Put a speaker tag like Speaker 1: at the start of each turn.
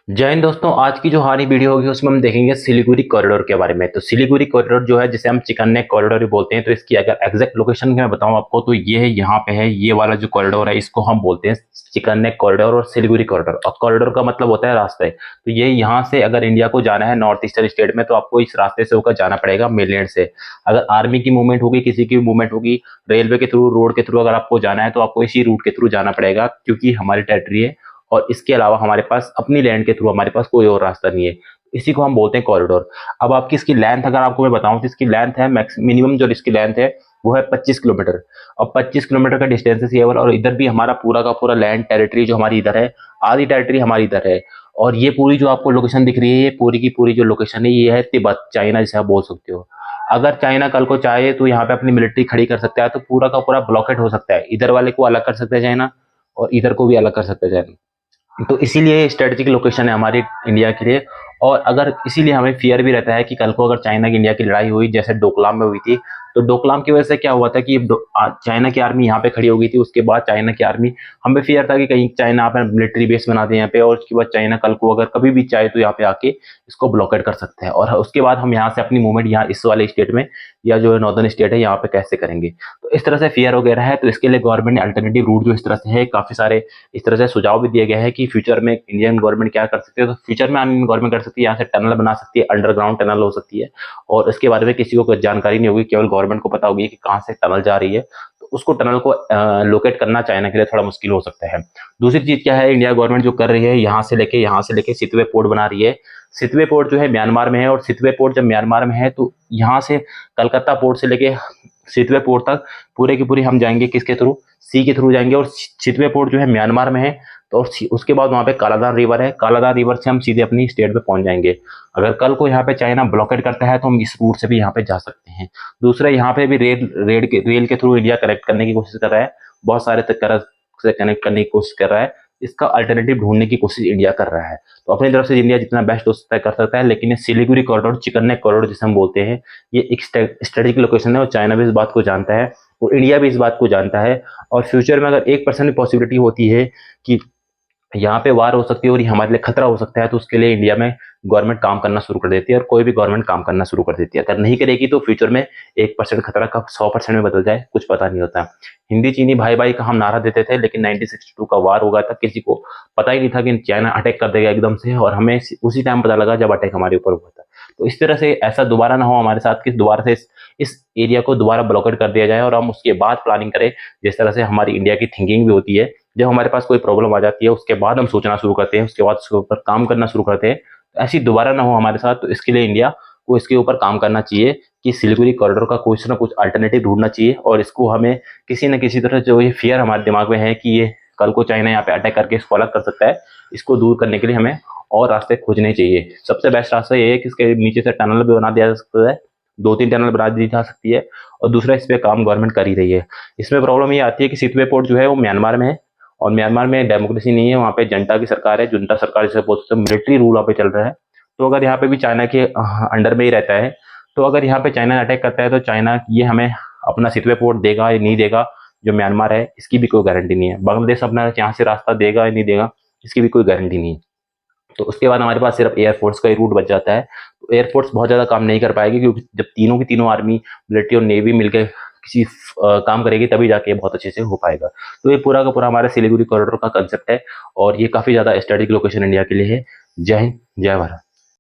Speaker 1: जय हिंद दोस्तों। आज की जो हमारी वीडियो होगी उसमें हम देखेंगे सिलीगुड़ी कॉरिडोर के बारे में। तो सिलीगुड़ी कॉरिडोर जो है जिसे हम चिकन नेक कॉरिडोर भी बोलते हैं, तो इसकी अगर एग्जैक्ट लोकेशन मैं बताऊं आपको तो ये है, यहाँ पे है। ये वाला जो कॉरिडोर है इसको हम बोलते हैं चिकन नेक कॉरिडोर और सिलीगुड़ी कॉरिडोर। और कॉरिडोर का मतलब होता है रास्ते। तो ये यहाँ से अगर इंडिया को जाना है नॉर्थ ईस्टर्न स्टेट में, तो आपको इस रास्ते से होकर जाना पड़ेगा मेनलैंड से। अगर आर्मी की मूवमेंट होगी, किसी की मूवमेंट होगी, रेलवे के थ्रू, रोड के थ्रू अगर आपको जाना है तो आपको इसी रूट के थ्रू जाना पड़ेगा, क्योंकि हमारी टेरिटरी है और इसके अलावा हमारे पास अपनी लैंड के थ्रू हमारे पास कोई और रास्ता नहीं है। इसी को हम बोलते हैं कॉरिडोर। अब आपकी इसकी लेंथ अगर आपको मैं बताऊं तो इसकी लेंथ है मिनिमम जो इसकी लेंथ है वो है 25 किलोमीटर। और 25 किलोमीटर का डिस्टेंस है केवल। और इधर भी हमारा पूरा का पूरा लैंड टेरिटरी जो हमारी इधर है, आधी टेरिटरी हमारी इधर है। और ये पूरी जो आपको लोकेशन दिख रही है, ये पूरी की पूरी जो लोकेशन है ये है तिब्बत, चाइना जिसे आप बोल सकते हो। अगर चाइना कल को चाहे तो यहाँ पे अपनी मिलिट्री खड़ी कर सकता है, तो पूरा का पूरा ब्लॉकेट हो सकता है। इधर वाले को अलग कर सकता है चाइना, और इधर को भी अलग कर सकता है चाइना। तो इसीलिए स्ट्रेटेजिक लोकेशन है हमारी इंडिया के लिए। और अगर इसीलिए हमें फियर भी रहता है कि कल को अगर चाइना की इंडिया की लड़ाई हुई, जैसे डोकलाम में हुई थी, तो डोकलाम की वजह से क्या हुआ था कि चाइना की आर्मी यहाँ पे खड़ी हो गई थी। उसके बाद चाइना की आर्मी, हमें फियर था कि कहीं चाइना यहाँ पे मिलिट्री बेस बना दे यहाँ पे, और उसके बाद चाइना कल को अगर कभी भी चाहे तो यहाँ पे आके इसको ब्लॉकेट कर सकते हैं। और उसके बाद हम यहाँ से अपनी मूवमेंट यहाँ इस वाले स्टेट में, या जो नॉर्दर्न स्टेट है यहाँ पे कैसे करेंगे। तो इस तरह से फियर वगैरह है। तो इसके लिए गवर्नमेंट ने अल्टरनेटिव रूट जो इस तरह से है, काफी सारे इस तरह से सुझाव भी दिए गए हैं कि फ्यूचर में इंडियन गवर्नमेंट क्या कर सकती है। तो फ्यूचर में इंडियन गवर्नमेंट कर सकती है, यहाँ से टनल बना सकती है, अंडरग्राउंड टनल हो सकती है। और इसके बारे में किसी को कोई जानकारी नहीं होगी, केवल गवर्नमेंट को पता होगी कि कहाँ से टनल जा रही है। तो उसको टनल को लोकेट करना चाइना के लिए थोड़ा मुश्किल हो सकता है। दूसरी चीज क्या है, इंडिया गवर्नमेंट जो कर रही है, यहाँ से लेके सितवे पोर्ट बना रही है। सितवे पोर्ट जो है म्यांमार में है, और सितवे पोर्ट जब म्यांमार में है तो यहाँ से कलकत्ता पोर्ट से लेके सितवे पोर्ट तक पूरे की पूरी हम जाएंगे किसके थ्रू, सी के थ्रू जाएंगे। और सितवे पोर्ट जो है म्यांमार में है। तो और उसके बाद वहां पे कालादान रिवर है, कालादान रिवर से हम सीधे अपनी स्टेट पे पहुंच जाएंगे। अगर कल को यहाँ पे चाइना ब्लॉकेट करता है तो हम इस रूट से भी यहाँ पे जा सकते हैं। दूसरा, यहाँ पे भी रेल के थ्रू इंडिया कनेक्ट करने की कोशिश कर रहा है, बहुत सारे तरह से कनेक्ट करने की कोशिश कर रहा है। इसका अल्टरनेटिव ढूंढने की कोशिश इंडिया कर रहा है। तो अपनी तरफ से इंडिया जितना बेस्ट हो सकता है कर सकता है। लेकिन ये Siliguri corridor, chicken neck corridor जिसे हम बोलते हैं, ये एक स्ट्रेटेजिक लोकेशन है, और चाइना भी इस बात को जानता है, और इंडिया भी इस बात को जानता है। और फ्यूचर में अगर 1% भी पॉसिबिलिटी होती है कि यहाँ पे वार हो सकती है और ये हमारे लिए खतरा हो सकता है, तो उसके लिए इंडिया में गवर्नमेंट काम करना शुरू कर देती है, और कोई भी गवर्नमेंट काम करना शुरू कर देती है। अगर नहीं करेगी तो फ्यूचर में 1% खतरा का 100% में बदल जाए, कुछ पता नहीं होता। हिंदी चीनी भाई भाई का हम नारा देते थे, लेकिन 1962 का वार होगा तब किसी को पता ही नहीं था कि चाइना अटैक कर देगा एकदम से, और हमें उसी टाइम पता लगा जब अटैक हमारे ऊपर हुआ था। तो इस तरह से ऐसा दोबारा ना हो हमारे साथ कि दोबारा से इस एरिया को दोबारा ब्लॉकेट कर दिया जाए, और हम उसके बाद प्लानिंग करें। जिस तरह से हमारी इंडिया की थिंकिंग भी होती है, जब हमारे पास कोई प्रॉब्लम आ जाती है उसके बाद हम सोचना शुरू करते हैं, उसके बाद उसके ऊपर काम करना शुरू करते हैं। तो ऐसी दोबारा ना हो हमारे साथ, तो इसके लिए इंडिया को इसके ऊपर काम करना चाहिए कि सिलीगुड़ी कॉरिडोर का कुछ ना कुछ अल्टरनेटिव ढूंढना चाहिए। और इसको हमें किसी न किसी तरह, जो ये फियर हमारे दिमाग में है कि ये कल को चाइना यहाँ पे अटैक करके इसको अलग कर सकता है, इसको दूर करने के लिए हमें और रास्ते खोजने चाहिए। सबसे बेस्ट रास्ता ये है कि इसके नीचे से टनल भी बना दिया जा सकता है, 2-3 टनल बना दी जा सकती है। और दूसरा, इस पे काम गवर्नमेंट कर ही रही है। इसमें प्रॉब्लम ये आती है कि सितवे पोर्ट जो है वो म्यांमार में है, और म्यांमार में डेमोक्रेसी नहीं है, वहाँ पे जनता की सरकार है, जुंटा सरकार जिसे बोलते हैं, मिलिट्री रूल वहाँ पे चल रहा है। तो अगर यहाँ पे भी चाइना के अंडर में ही रहता है, तो अगर यहाँ पे चाइना अटैक करता है तो चाइना ये हमें अपना सितवे पोर्ट देगा या नहीं देगा, जो म्यांमार है, इसकी भी कोई गारंटी नहीं है। बांग्लादेश अपना यहाँ से रास्ता देगा या नहीं देगा, इसकी भी कोई गारंटी नहीं है। तो उसके बाद हमारे पास सिर्फ एयरफोर्स का ही रूट बच जाता है। तो एयरफोर्स बहुत ज़्यादा काम नहीं कर पाएगी, क्योंकि जब तीनों की तीनों आर्मी, मिलिट्री और नेवी मिलकर किसी काम करेगी तभी जाके बहुत अच्छे से हो पाएगा। तो ये पूरा का पूरा हमारे सिलीगुड़ी कॉरिडोर का कंसेप्ट है, और ये काफ़ी ज़्यादा स्ट्रेटेजिक लोकेशन इंडिया के लिए है। जय हिंद, जय भारत।